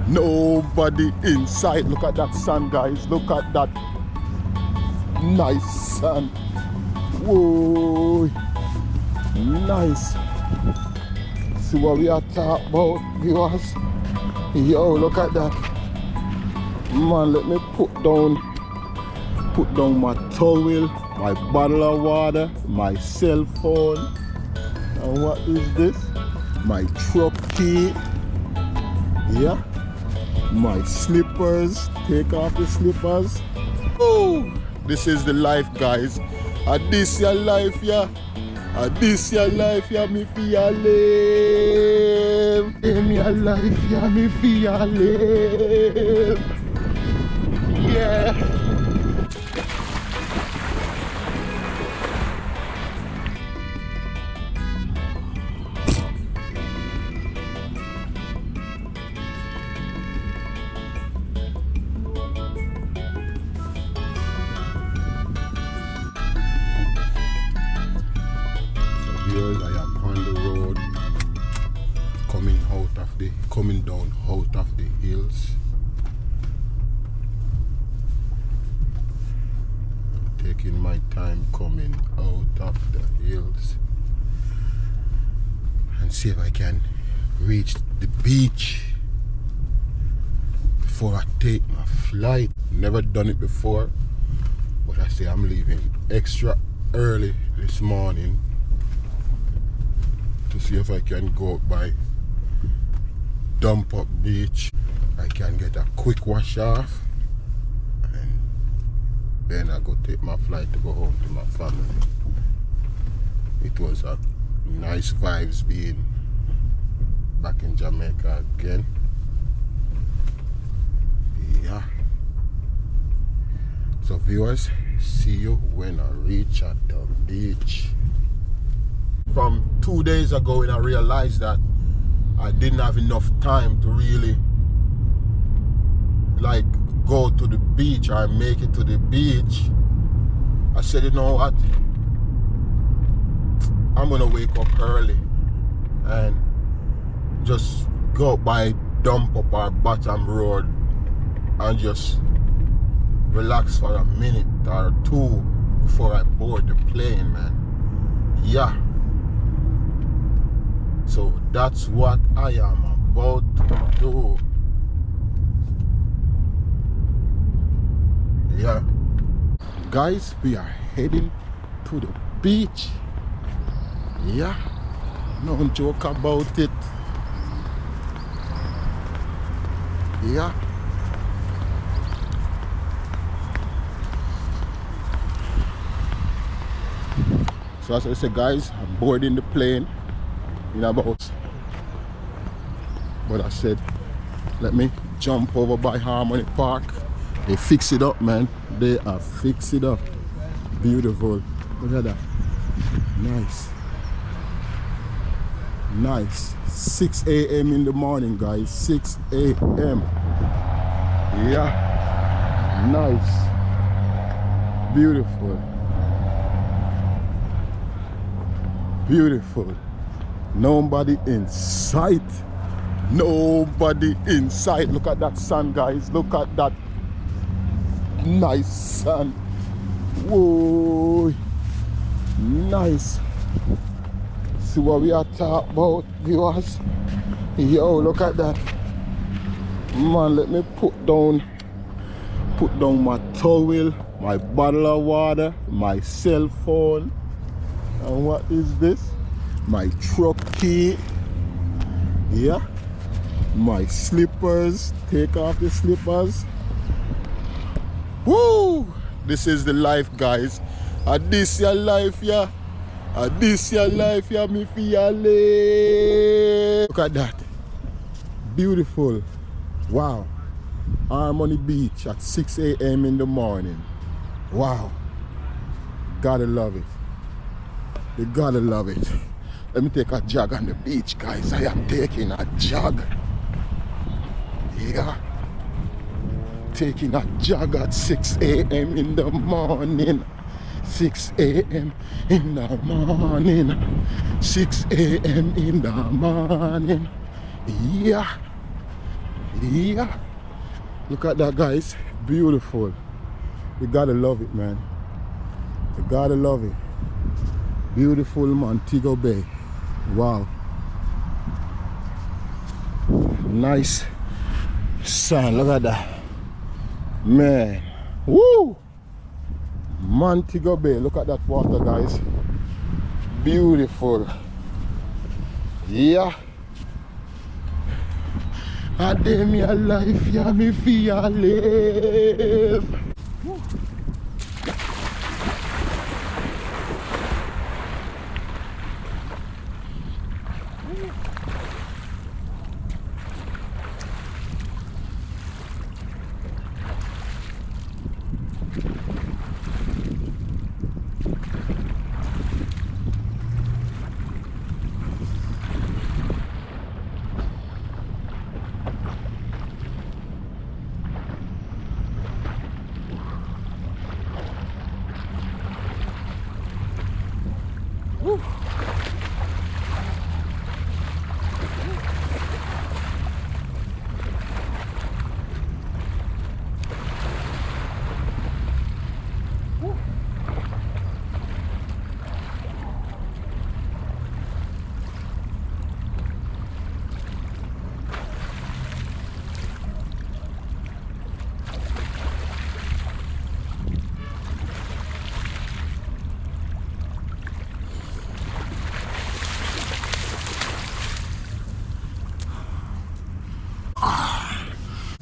Nobody inside. Look at that sun, guys. Look at that nice sun. Whoa, nice. See what we are talking about, viewers? Yo, look at that. Man, let me put down my towel, my bottle of water, my cell phone. And what is this? My truck key. Yeah. My slippers. Take off the slippers. Oh, this is the life, guys. This your life, yeah. This your life, yeah, me feel live. In your life, yeah, me feel live. Yeah. I am on the road, coming down out of the hills. I'm taking my time coming out of the hills and see if I can reach the beach before I take my flight. Never done it before, but I say I'm leaving extra early this morning to see if I can go up by Dump Up Beach. I can get a quick wash off and then I go take my flight to go home to my family. It was a nice vibes being back in Jamaica again. Yeah. So viewers, see you when I reach at the beach. From 2 days ago when I realized that I didn't have enough time to really like go to the beach or make it to the beach, I said, you know what, I'm gonna wake up early and just go by Dump Up or Bottom Road and just relax for a minute or two before I board the plane, man. Yeah. So that's what I am about to do. Yeah. Guys, we are heading to the beach. Yeah. No joke about it. Yeah. So as I said, guys, I'm boarding the plane in about, but I said let me jump over by Harmony Park. They fix it up, man. They are fix it up. Beautiful. Look at that. Nice. Nice. 6 a.m. in the morning, guys. 6 a.m. Yeah. Nice. Beautiful. Beautiful. Nobody in sight. Nobody in sight. Look at that sun, guys. Look at that nice sun. Whoa, nice. See what we are talking about, viewers? Yo, look at that. Man, let me put down my towel, my bottle of water, my cell phone. And what is this? My truck key. Yeah. My slippers. Take off the slippers. Woo! This is the life, guys. This your life, yeah. This your life, yeah. Me feel live. Look at that. Beautiful. Wow. Harmony Beach at 6 a.m. in the morning. Wow. Gotta love it. You gotta love it. Let me take a jog on the beach, guys. I am taking a jog. Yeah. Taking a jog at 6 a.m. in the morning. 6 a.m. in the morning. 6 a.m. in the morning. Yeah. Yeah. Look at that, guys. Beautiful. You gotta love it, man. You gotta love it. Beautiful Montego Bay. Wow. Nice sun. Look at that. Man. Woo! Montego Bay. Look at that water, guys. Beautiful. Yeah. I dare me a life, yeah, me feel live.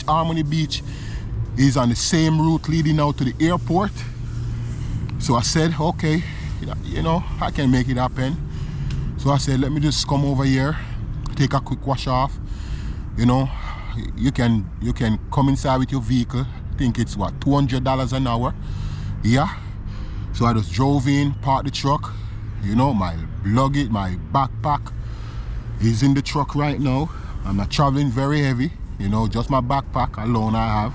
Harmony Beach is on the same route leading out to the airport. So I said, okay, you know, I can make it happen. So I said, let me just come over here, take a quick wash off. You know, you can come inside with your vehicle. I think it's what, $200 an hour. Yeah. So I just drove in, parked the truck. You know, my luggage, my backpack is in the truck right now. I'm not traveling very heavy. You know, just my backpack alone I have.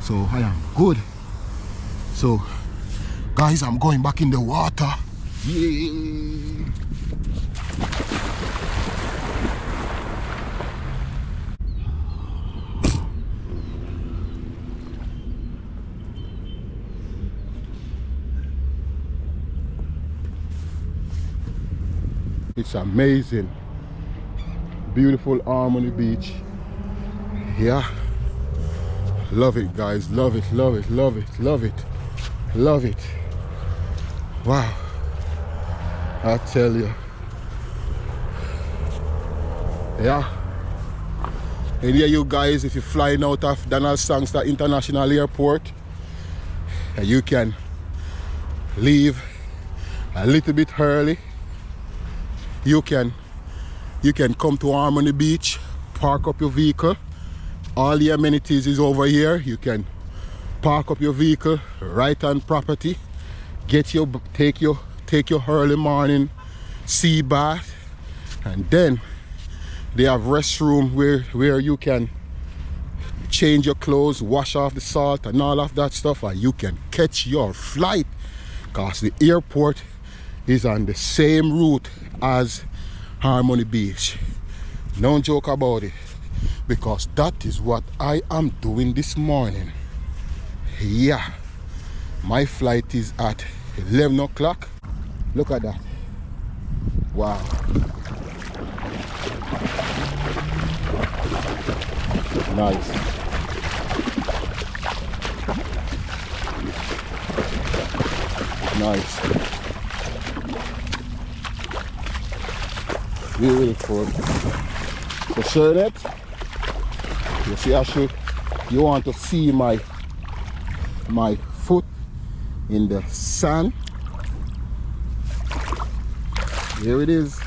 So I am good. So guys, I'm going back in the water. Yeah. It's amazing. Beautiful Harmony Beach. Yeah. Love it, guys. Love it, love it, love it, love it, love it. Wow. I tell you. Yeah. And here you guys, if you're flying out of Donald Sangster International Airport, you can leave a little bit early. You can come to Harmony Beach, park up your vehicle. All the amenities is over here. You can park up your vehicle right on property. Take your early morning sea bath, and then they have restroom where you can change your clothes, wash off the salt and all of that stuff, and you can catch your flight, because the airport is on the same route as Harmony Beach. Don't joke about it, because that is what I am doing this morning. Yeah, my flight is at 11 o'clock. Look at that. Wow. Nice. Nice. Beautiful. So sure that you see, you want to see my foot in the sand. Here it is.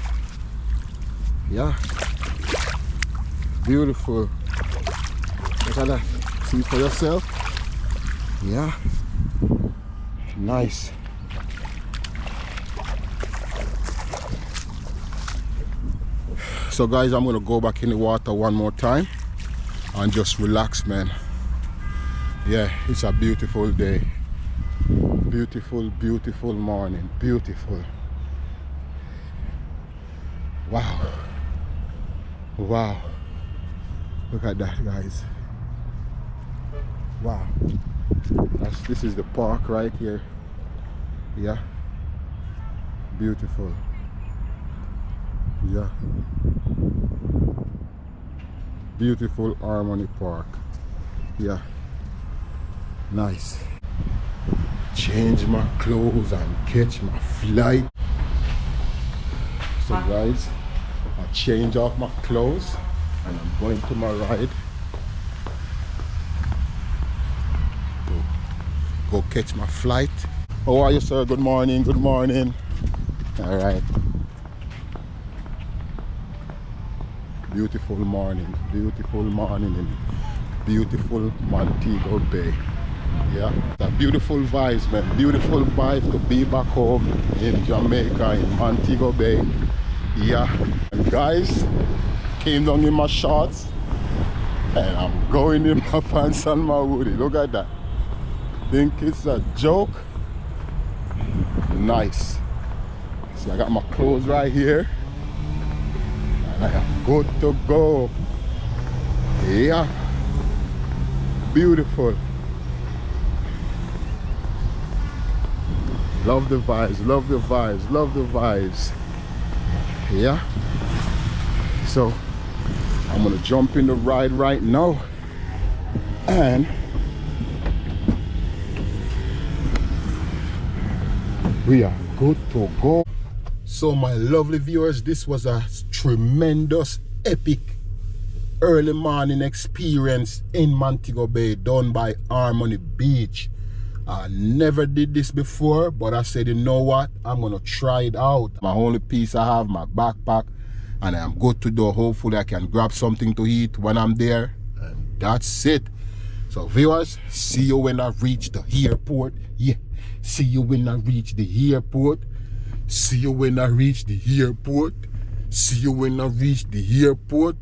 Yeah. Beautiful. Look at that. See for yourself. Yeah. Nice. So guys, I'm gonna go back in the water one more time and just relax, man. Yeah, it's a beautiful day. Beautiful, beautiful morning. Beautiful. Wow. Wow. Look at that, guys. Wow. This is the park right here. Yeah. Beautiful. Yeah. Beautiful Harmony Park. Yeah. Nice. Change my clothes and catch my flight. So guys, I change off my clothes and I'm going to my ride. Go catch my flight. How are you, sir? Good morning. Good morning. All right. Beautiful morning in beautiful Montego Bay. Yeah, the beautiful vibes, man. Beautiful vibes to be back home in Jamaica, in Montego Bay. Yeah, and guys, came down in my shorts and I'm going in my pants and my hoodie. Look at that. Think it's a joke? Nice. See, I got my clothes right here. I am good to go. Yeah. Beautiful. Love the vibes, love the vibes, love the vibes. Yeah. So I'm gonna jump in the ride right now and we are good to go. So my lovely viewers, this was a tremendous, epic early morning experience in Montego Bay done by Harmony Beach. I never did this before, but I said, you know what, I'm gonna try it out. My only piece I have, my backpack, and I'm good to go. Hopefully I can grab something to eat when I'm there, and that's it. So viewers, see you when I reach the airport. Yeah, see you when I reach the airport. See you when I reach the airport. See you when I reach the airport.